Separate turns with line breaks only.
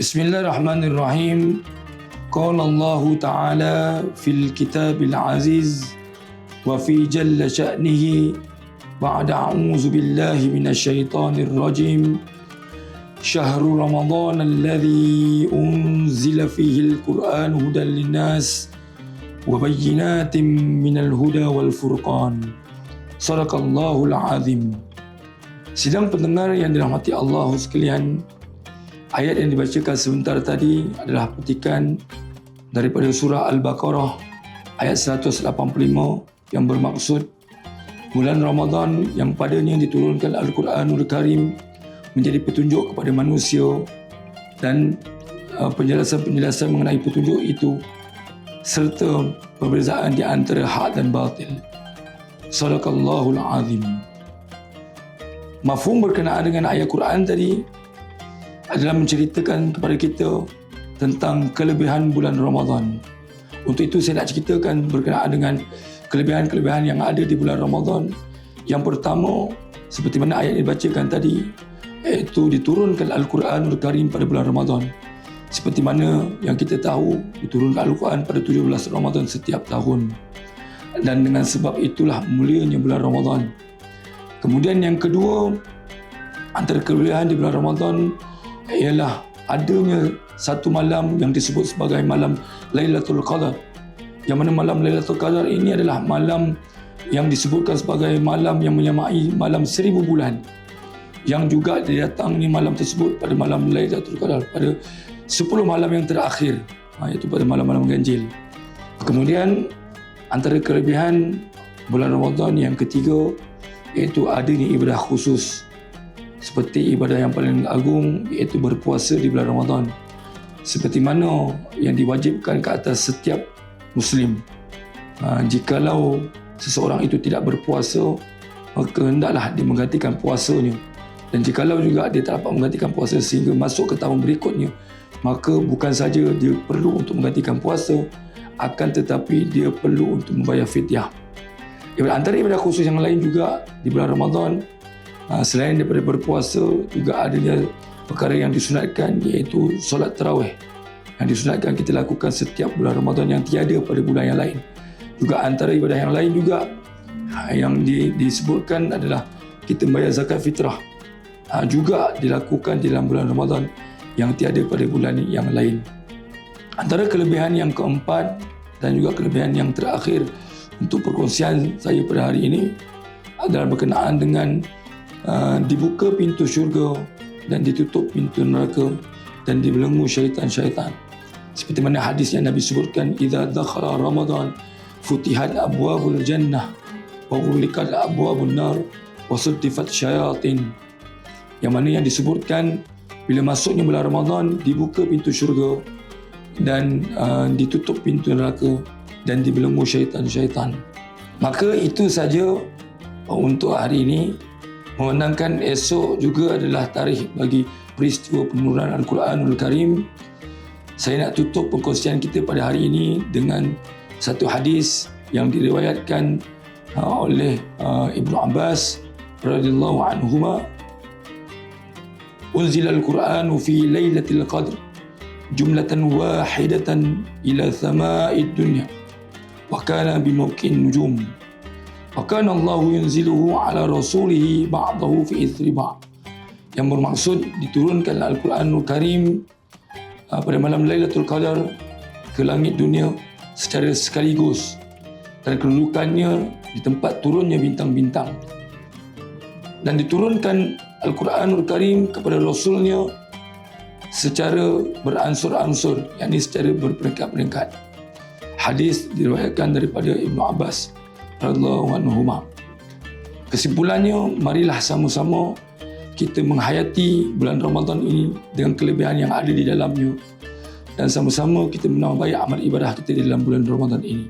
Bismillahirrahmanirrahim. Qala Allah Ta'ala fil kitabil aziz wa fi jalla sya'nihi ba'da a'udzu billahi minasyaitonir rajim. Syahrul Ramadan alladzi unzila fihi al-Qur'an hudan linnas wa bayyinatin minal huda wal furqan. Sadaqallahul azim. Sidang pendengar yang dirahmati Allah sekalian, ayat yang dibacakan sebentar tadi adalah petikan daripada surah Al-Baqarah ayat 185 yang bermaksud bulan Ramadan yang padanya diturunkan Al-Quranul Karim menjadi petunjuk kepada manusia dan penjelasan-penjelasan mengenai petunjuk itu serta perbezaan di antara hak dan batil. Sadaqallahul azim. Mafhum berkenaan dengan ayat Quran tadi adalah menceritakan kepada kita tentang kelebihan bulan Ramadan. Untuk itu saya nak ceritakan berkenaan dengan kelebihan-kelebihan yang ada di bulan Ramadan. Yang pertama, seperti mana ayat dibacakan tadi, iaitu diturunkan Al-Quranul Karim pada bulan Ramadan. Seperti mana yang kita tahu, diturunkan Al-Quran pada 17 Ramadan setiap tahun. Dan dengan sebab itulah mulianya bulan Ramadan. Kemudian yang kedua, antara kelebihan di bulan Ramadan ialah adanya satu malam yang disebut sebagai malam Lailatul Qadar. Yang mana malam Lailatul Qadar ini adalah malam yang disebutkan sebagai malam yang menyamai malam 1000 bulan. Yang juga didatangi malam tersebut pada malam Lailatul Qadar, pada 10 malam yang terakhir, iaitu pada malam-malam ganjil. Kemudian antara kelebihan bulan Ramadan yang ketiga iaitu adanya ibadah khusus, seperti ibadah yang paling agung iaitu berpuasa di bulan Ramadan, seperti mana yang diwajibkan ke atas setiap Muslim. Jikalau seseorang itu tidak berpuasa, maka hendaklah dia menggantikan puasanya. Dan jikalau juga dia tak dapat menggantikan puasa sehingga masuk ke tahun berikutnya, maka bukan saja dia perlu untuk menggantikan puasa, akan tetapi dia perlu untuk membayar fidyah. Antara ibadah khusus yang lain juga di bulan Ramadan, selain daripada berpuasa, juga adanya perkara yang disunatkan, iaitu solat tarawih yang disunatkan kita lakukan setiap bulan Ramadan yang tiada pada bulan yang lain. Juga antara ibadah yang lain juga yang disebutkan adalah kita membayar zakat fitrah, juga dilakukan di dalam bulan Ramadan yang tiada pada bulan yang lain. Antara kelebihan yang keempat dan juga kelebihan yang terakhir untuk perkongsian saya pada hari ini adalah berkenaan dengan dibuka pintu syurga dan ditutup pintu neraka dan dibelenggu syaitan-syaitan. Seperti mana hadis yang Nabi sebutkan, idza dakhala Ramadan futihat abwabul jannah wa ghulqat abwabun nar wa suddifat syayatin. Yang mana yang disebutkan bila masuknya bulan Ramadan dibuka pintu syurga dan ditutup pintu neraka dan dibelenggu syaitan-syaitan. Maka itu saja untuk hari ini. Memandangkan esok juga adalah tarikh bagi peristiwa penurunan Al-Quranul Karim, saya nak tutup perkongsian kita pada hari ini dengan satu hadis yang diriwayatkan oleh Ibnu Abbas radhiyallahu anhuma. Unzila al-Qur'anu fi lailatul qadr jumlatan wahidatan ila sama'id dunya wa kana bimawqin nujum. Wa kana Allahu yunziluhu ala rasulihi ba'dahu fi ithri ba'd. Yang bermaksud diturunkan Al-Quranul Karim pada malam Lailatul Qadar ke langit dunia secara sekaligus, dan kedudukannya di tempat turunnya bintang-bintang. Dan diturunkan Al-Quranul Karim kepada Rasulnya secara beransur-ansur, yakni secara berperingkat-peringkat. Hadis diriwayatkan daripada Ibnu Abbas radhiyallahu anhuma. Kesimpulannya, marilah sama-sama kita menghayati bulan Ramadan ini dengan kelebihan yang ada di dalamnya, dan sama-sama kita menambah baik amal ibadah kita di dalam bulan Ramadan ini.